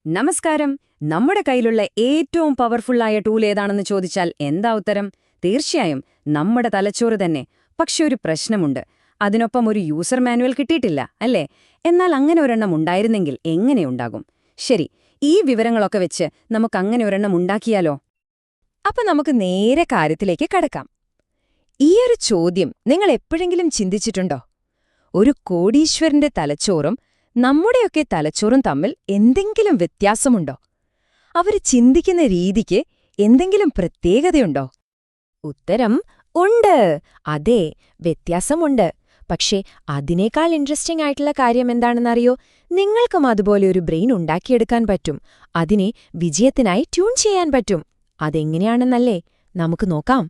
നമസ്കാരം. നമ്മുടെ കയ്യിലുള്ള ഏറ്റവും പവർഫുള്ളായ ടൂൾ ഏതാണെന്ന് ചോദിച്ചാൽ എന്താ ഉത്തരം? തീർച്ചയായും നമ്മുടെ തലച്ചോറ് തന്നെ. പക്ഷെ ഒരു പ്രശ്നമുണ്ട്. അതിനൊപ്പം ഒരു യൂസർ മാനുവൽ കിട്ടിയിട്ടില്ല, അല്ലേ? എന്നാൽ അങ്ങനെ ഒരെണ്ണം ഉണ്ടായിരുന്നെങ്കിൽ എങ്ങനെയുണ്ടാകും? ശരി, ഈ വിവരങ്ങളൊക്കെ വെച്ച് നമുക്കങ്ങനെ ഒരെണ്ണം ഉണ്ടാക്കിയാലോ? അപ്പൊ നമുക്ക് നേരെ കാര്യത്തിലേക്ക് കടക്കാം. ഈയൊരു ചോദ്യം നിങ്ങൾ എപ്പോഴെങ്കിലും ചിന്തിച്ചിട്ടുണ്ടോ? ഒരു കോടീശ്വരന്റെ തലച്ചോറും നമ്മുടെയൊക്കെ തലച്ചോറും തമ്മിൽ എന്തെങ്കിലും വ്യത്യാസമുണ്ടോ? അവര് ചിന്തിക്കുന്ന രീതിക്ക് എന്തെങ്കിലും പ്രത്യേകതയുണ്ടോ? ഉത്തരം ഉണ്ട്. അതെ, വ്യത്യാസമുണ്ട്. പക്ഷേ അതിനേക്കാൾ ഇൻട്രസ്റ്റിംഗ് ആയിട്ടുള്ള കാര്യം എന്താണെന്നറിയോ? നിങ്ങൾക്കും അതുപോലെ ഒരു ബ്രെയിൻ ഉണ്ടാക്കിയെടുക്കാൻ പറ്റും. അതിനെ വിജയത്തിനായി ട്യൂൺ ചെയ്യാൻ പറ്റും. അതെങ്ങനെയാണെന്നല്ലേ നമുക്ക് നോക്കാം.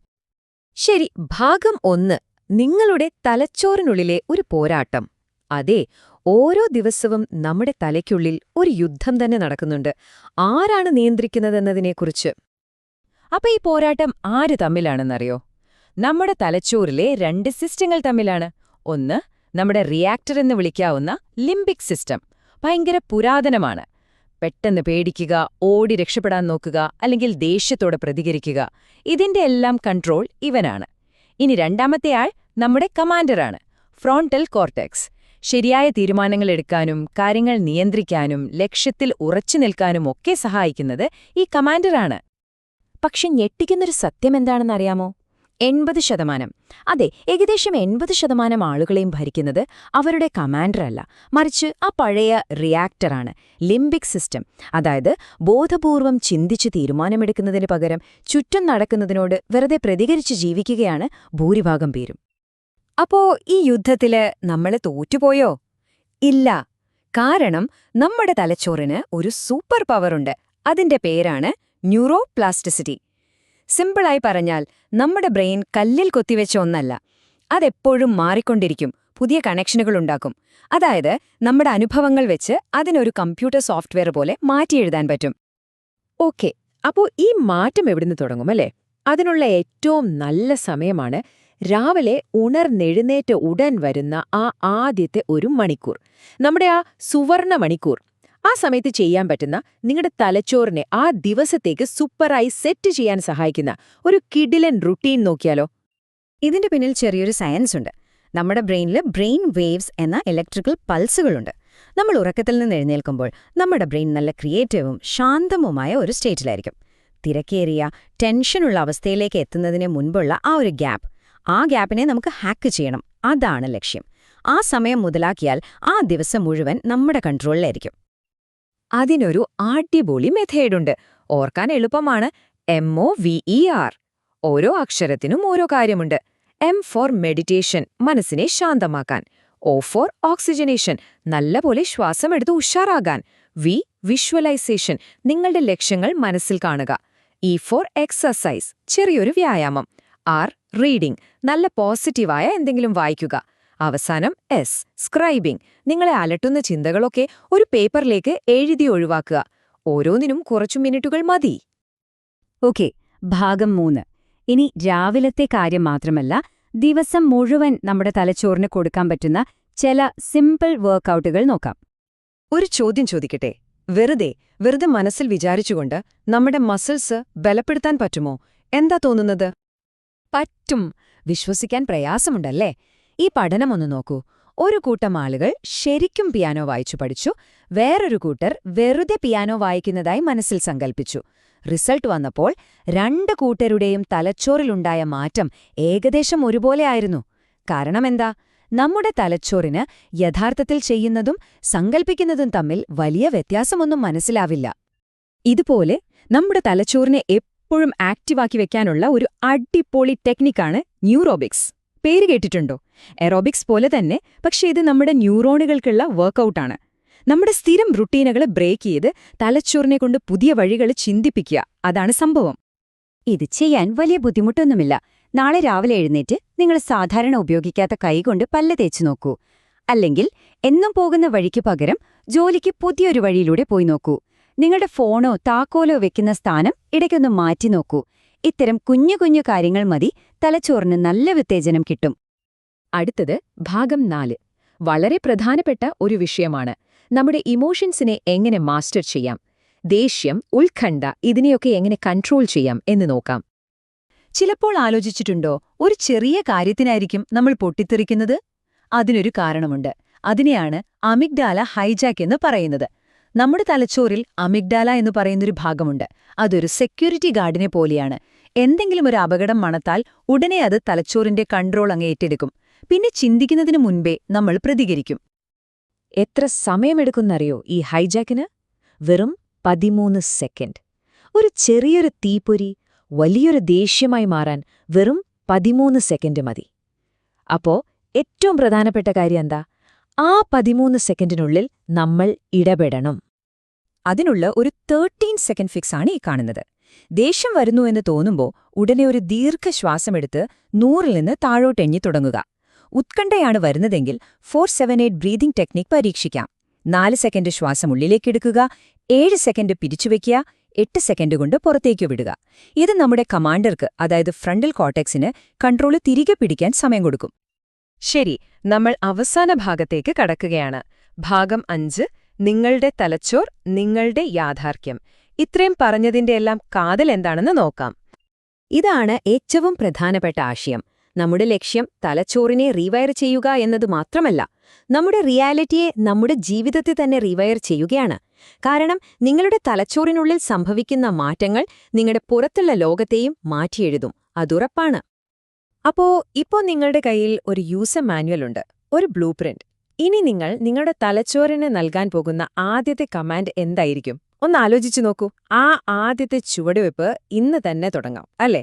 ശരി, ഭാഗം 1. നിങ്ങളുടെ തലച്ചോറിനുള്ളിലെ ഒരു പോരാട്ടം. അതെ, ഓരോ ദിവസവും നമ്മുടെ തലയ്ക്കുള്ളിൽ ഒരു യുദ്ധം തന്നെ നടക്കുന്നുണ്ട്. ആരാണ് നിയന്ത്രിക്കുന്നതെന്നതിനെക്കുറിച്ച്. അപ്പൊ ഈ പോരാട്ടം ആര് തമ്മിലാണെന്നറിയോ? നമ്മുടെ തലച്ചോറിലെ 2 സിസ്റ്റങ്ങൾ തമ്മിലാണ്. ഒന്ന്, നമ്മുടെ റിയാക്ടർ എന്ന് വിളിക്കാവുന്ന ലിംബിക് സിസ്റ്റം. ഭയങ്കര പുരാതനമാണ്. പെട്ടെന്ന് പേടിക്കുക, ഓടി രക്ഷപ്പെടാൻ നോക്കുക, അല്ലെങ്കിൽ ദേഷ്യത്തോടെ പ്രതികരിക്കുക. ഇതിന്റെ എല്ലാം കൺട്രോൾ ഇവനാണ്. ഇനി രണ്ടാമത്തെയാൾ നമ്മുടെ കമാൻഡറാണ്, ഫ്രോണ്ടൽ കോർട്ടെക്സ്. ശരിയായ തീരുമാനങ്ങൾ എടുക്കാനും കാര്യങ്ങൾ നിയന്ത്രിക്കാനും ലക്ഷ്യത്തിൽ ഉറച്ചു നിൽക്കാനും ഒക്കെ സഹായിക്കുന്നത് ഈ കമാൻഡറാണ്. പക്ഷെ ഞെട്ടിക്കുന്നൊരു സത്യമെന്താണെന്നറിയാമോ? 80%, അതെ, ഏകദേശം 80% ആളുകളെയും ഭരിക്കുന്നത് അവരുടെ കമാൻഡറല്ല, മറിച്ച് ആ പഴയ റിയാക്ടറാണ്, ലിംബിക് സിസ്റ്റം. അതായത് ബോധപൂർവം ചിന്തിച്ച് തീരുമാനമെടുക്കുന്നതിന് പകരം ചുറ്റും നടക്കുന്നതിനോട് വെറുതെ പ്രതികരിച്ച് ജീവിക്കുകയാണ് ഭൂരിഭാഗം പേരും. അപ്പോ ഈ യുദ്ധത്തില് നമ്മള് തോറ്റുപോയോ? ഇല്ല. കാരണം നമ്മുടെ തലച്ചോറിന് ഒരു സൂപ്പർ പവറുണ്ട്. അതിന്റെ പേരാണ് ന്യൂറോപ്ലാസ്റ്റിസിറ്റി. സിമ്പിളായി പറഞ്ഞാൽ നമ്മുടെ ബ്രെയിൻ കല്ലിൽ കൊത്തിവെച്ച ഒന്നല്ല. അതെപ്പോഴും മാറിക്കൊണ്ടിരിക്കും, പുതിയ കണക്ഷനുകളുണ്ടാക്കും. അതായത് നമ്മുടെ അനുഭവങ്ങൾ വെച്ച് അതിനൊരു കമ്പ്യൂട്ടർ സോഫ്റ്റ്വെയർ പോലെ മാറ്റിയെഴുതാൻ പറ്റും. ഓക്കെ, അപ്പോ ഈ മാറ്റം എവിടുന്ന് തുടങ്ങുമല്ലേ? അതിനുള്ള ഏറ്റവും നല്ല സമയമാണ് രാവിലെ ഉണർന്നെഴുന്നേറ്റ് ഉടൻ വരുന്ന ആ ആദ്യത്തെ 1 മണിക്കൂർ, നമ്മുടെ ആ സുവർണ മണിക്കൂർ. ആ സമയത്ത് ചെയ്യാൻ പറ്റുന്ന, നിങ്ങളുടെ തലച്ചോറിനെ ആ ദിവസത്തേക്ക് സൂപ്പറായി സെറ്റ് ചെയ്യാൻ സഹായിക്കുന്ന ഒരു കിടിലൻ റുട്ടീൻ നോക്കിയാലോ? ഇതിന്റെ പിന്നിൽ ചെറിയൊരു സയൻസ് ഉണ്ട്. നമ്മുടെ ബ്രെയിനിൽ ബ്രെയിൻ വേവ്സ് എന്ന ഇലക്ട്രിക്കൽ പൾസുകളുണ്ട്. നമ്മൾ ഉറക്കത്തിൽ നിന്ന് എഴുന്നേൽക്കുമ്പോൾ നമ്മുടെ ബ്രെയിൻ നല്ല ക്രിയേറ്റീവും ശാന്തവുമായ ഒരു സ്റ്റേറ്റിലായിരിക്കും. തിരക്കേറിയ ടെൻഷനുള്ള അവസ്ഥയിലേക്ക് എത്തുന്നതിന് മുൻപുള്ള ആ ഒരു ഗ്യാപ്പ്, ആ ഗ്യാപ്പിനെ നമുക്ക് ഹാക്ക് ചെയ്യണം. അതാണ് ലക്ഷ്യം. ആ സമയം മുതലാക്കിയാൽ ആ ദിവസം മുഴുവൻ നമ്മുടെ കൺട്രോളിലായിരിക്കും. അതിനൊരു അടിപൊളി മെത്തേഡുണ്ട്. ഓർക്കാൻ എളുപ്പമാണ്. MOVER. ഓരോ അക്ഷരത്തിനും ഓരോ കാര്യമുണ്ട്. M ഫോർ മെഡിറ്റേഷൻ, മനസ്സിനെ ശാന്തമാക്കാൻ. O ഫോർ ഓക്സിജനേഷൻ, നല്ലപോലെ ശ്വാസമെടുത്ത് ഉഷാറാകാൻ. V വിഷ്വലൈസേഷൻ, നിങ്ങളുടെ ലക്ഷ്യങ്ങൾ മനസ്സിൽ കാണുക. E ഫോർ എക്സസൈസ്, ചെറിയൊരു വ്യായാമം. R റീഡിംഗ്, നല്ല പോസിറ്റീവായ എന്തെങ്കിലും വായിക്കുക. അവസാനം S സ്ക്രൈബിംഗ്, നിങ്ങളെ അലട്ടുന്ന ചിന്തകളൊക്കെ ഒരു പേപ്പറിലേക്ക് എഴുതി ഒഴിവാക്കുക. ഓരോന്നിനും കുറച്ചു മിനിറ്റുകൾ മതി. ഓക്കെ, ഭാഗം 3. ഇനി രാവിലത്തെ കാര്യം മാത്രമല്ല, ദിവസം മുഴുവൻ നമ്മുടെ തലച്ചോറിന് കൊടുക്കാൻ പറ്റുന്ന ചില സിമ്പിൾ വർക്കൗട്ടുകൾ നോക്കാം. ഒരു ചോദ്യം ചോദിക്കട്ടെ? വെറുതെ മനസ്സിൽ വിചാരിച്ചുകൊണ്ട് നമ്മുടെ മസിൽസ് ബലപ്പെടുത്താൻ പറ്റുമോ? എന്താ തോന്നുന്നത്? പറ്റും. വിശ്വസിക്കാൻ പ്രയാസമുണ്ടല്ലേ? ഈ പഠനമൊന്നു നോക്കൂ. ഒരു കൂട്ടം ആളുകൾ ശരിക്കും പിയാനോ വായിച്ചു പഠിച്ചു, വേറൊരു കൂട്ടർ വെറുതെ പിയാനോ വായിക്കുന്നതായി മനസ്സിൽ സങ്കൽപ്പിച്ചു. റിസൾട്ട് വന്നപ്പോൾ 2 കൂട്ടരുടെയും തലച്ചോറിലുണ്ടായ മാറ്റം ഏകദേശം ഒരുപോലെയായിരുന്നു. കാരണമെന്താ? നമ്മുടെ തലച്ചോറിന് യഥാർത്ഥത്തിൽ ചെയ്യുന്നതും സങ്കൽപ്പിക്കുന്നതും തമ്മിൽ വലിയ വ്യത്യാസമൊന്നും മനസ്സിലാവില്ല. ഇതുപോലെ നമ്മുടെ തലച്ചോറിനെ എപ്പോഴും ആക്റ്റീവാക്കി വെക്കാനുള്ള ഒരു അടിപൊളി ടെക്നിക്കാണ് ന്യൂറോബിക്സ്. പേര് കേട്ടിട്ടുണ്ടോ? എറോബിക്സ് പോലെ തന്നെ, പക്ഷേ ഇത് നമ്മുടെ ന്യൂറോണുകൾക്കുള്ള വർക്കൗട്ടാണ്. നമ്മുടെ സ്ഥിരം റുട്ടീനുകൾ ബ്രേക്ക് ചെയ്ത് തലച്ചോറിനെ കൊണ്ട് പുതിയ വഴികൾ ചിന്തിപ്പിക്കുക. അതാണ് സംഭവം. ഇത് ചെയ്യാൻ വലിയ ബുദ്ധിമുട്ടൊന്നുമില്ല. നാളെ രാവിലെ എഴുന്നേറ്റ് നിങ്ങൾ സാധാരണ ഉപയോഗിക്കാത്ത കൈകൊണ്ട് പല്ല് തേച്ചു നോക്കൂ. അല്ലെങ്കിൽ എന്നും പോകുന്ന വഴിക്ക് പകരം ജോലിക്ക് പുതിയൊരു വഴിയിലൂടെ പോയി നോക്കൂ. നിങ്ങളുടെ ഫോണോ താക്കോലോ വെക്കുന്ന സ്ഥാനം ഇടയ്ക്കൊന്ന് മാറ്റി നോക്കൂ. ഇത്തരം കുഞ്ഞു കുഞ്ഞു കാര്യങ്ങൾ മതി, തലച്ചോറിന് നല്ല ഉത്തേജനം കിട്ടും. അടുത്തത് ഭാഗം 4. വളരെ പ്രധാനപ്പെട്ട ഒരു വിഷയമാണ്. നമ്മുടെ ഇമോഷൻസിനെ എങ്ങനെ മാസ്റ്റർ ചെയ്യാം. ദേഷ്യം, ഉത്കണ്ഠ ഇതിനെയൊക്കെ എങ്ങനെ കൺട്രോൾ ചെയ്യാം എന്ന് നോക്കാം. ചിലപ്പോൾ ആലോചിച്ചിട്ടുണ്ടോ, ഒരു ചെറിയ കാര്യത്തിനായിരിക്കും നമ്മൾ പൊട്ടിത്തെറിക്കുന്നത്? അതിനൊരു കാരണമുണ്ട്. അതിനെയാണ് അമിഗ്ഡാല ഹൈജാക്ക് എന്ന് പറയുന്നത്. നമ്മുടെ തലച്ചോറിൽ അമിഗ്ഡാല എന്ന് പറയുന്നൊരു ഭാഗമുണ്ട്. അതൊരു സെക്യൂരിറ്റി ഗാർഡിനെ പോലെയാണ്. എന്തെങ്കിലും ഒരു അപകടം മണത്താൽ ഉടനെ അത് തലച്ചോറിന്റെ കൺട്രോൾ അങ്ങ് ഏറ്റെടുക്കും. പിന്നെ ചിന്തിക്കുന്നതിനു മുൻപേ നമ്മൾ പ്രതികരിക്കും. എത്ര സമയമെടുക്കുന്നറിയോ ഈ ഹൈജാക്കിന്? വെറും 13 സെക്കൻഡ്. ഒരു ചെറിയൊരു തീപ്പൊരി വലിയൊരു ദേഷ്യമായി മാറാൻ വെറും 13 സെക്കൻഡ് മതി. അപ്പോ ഏറ്റവും പ്രധാനപ്പെട്ട കാര്യം എന്താ? ആ 13 സെക്കൻഡിനുള്ളിൽ നമ്മൾ ഇടപെടണം. അതിനുള്ള ഒരു 13 സെക്കൻഡ് ഫിക്സ് ആണ് ഈ കാണുന്നത്. ദേഷ്യം വരുന്നു എന്ന് തോന്നുമ്പോൾ ഉടനെ ഒരു ദീർഘശ്വാസമെടുത്ത് 100-ൽ നിന്ന് താഴോട്ടെഞ്ഞി തുടങ്ങുക. ഉത്കണ്ഠയാണ് വരുന്നതെങ്കിൽ 4-7-8 ബ്രീതിംഗ് ടെക്നിക് പരീക്ഷിക്കാം. 4 സെക്കൻഡ് ശ്വാസം ഉള്ളിലേക്കെടുക്കുക, 7 സെക്കൻഡ് പിടിച്ചുവെക്കുക, 8 സെക്കൻഡ് കൊണ്ട് പുറത്തേക്ക് വിടുക. ഇത് നമ്മുടെ കമാൻഡർക്ക്, അതായത് ഫ്രണ്ടൽ കോർട്ടെക്സിന് കൺട്രോൾ തിരികെ പിടിക്കാൻ സമയം കൊടുക്കും. ശരി, നമ്മൾ അവസാന ഭാഗത്തേക്ക് കടക്കുകയാണ്. ഭാഗം 5, നിങ്ങളുടെ തലച്ചോർ, നിങ്ങളുടെ യാഥാർത്ഥ്യം. ഇത്രയും പറഞ്ഞതിന്റെയെല്ലാം കാതൽ എന്താണെന്ന് നോക്കാം. ഇതാണ് ഏറ്റവും പ്രധാനപ്പെട്ട ആശയം. നമ്മുടെ ലക്ഷ്യം തലച്ചോറിനെ റീവയർ ചെയ്യുക എന്നത് മാത്രമല്ല, നമ്മുടെ റിയാലിറ്റിയെ, നമ്മുടെ ജീവിതത്തെ തന്നെ റീവയർ ചെയ്യുകയാണ്. കാരണം നിങ്ങളുടെ തലച്ചോറിനുള്ളിൽ സംഭവിക്കുന്ന മാറ്റങ്ങൾ നിങ്ങളുടെ പുറത്തുള്ള ലോകത്തെയും മാറ്റിയെഴുതും. അതുറപ്പാണ്. ഇപ്പോ നിങ്ങളുടെ കയ്യിൽ ഒരു യൂസർ മാനുവൽ ഉണ്ട്, ഒരു ബ്ലൂ പ്രിന്റ്. ഇനി നിങ്ങൾ നിങ്ങളുടെ തലച്ചോറിന് നൽകാൻ പോകുന്ന ആദ്യത്തെ കമാൻഡ് എന്തായിരിക്കും? ഒന്ന് ആലോചിച്ചു നോക്കൂ. ആ ആദ്യത്തെ ചുവടുവെപ്പ് ഇന്ന് തന്നെ തുടങ്ങാം, അല്ലേ?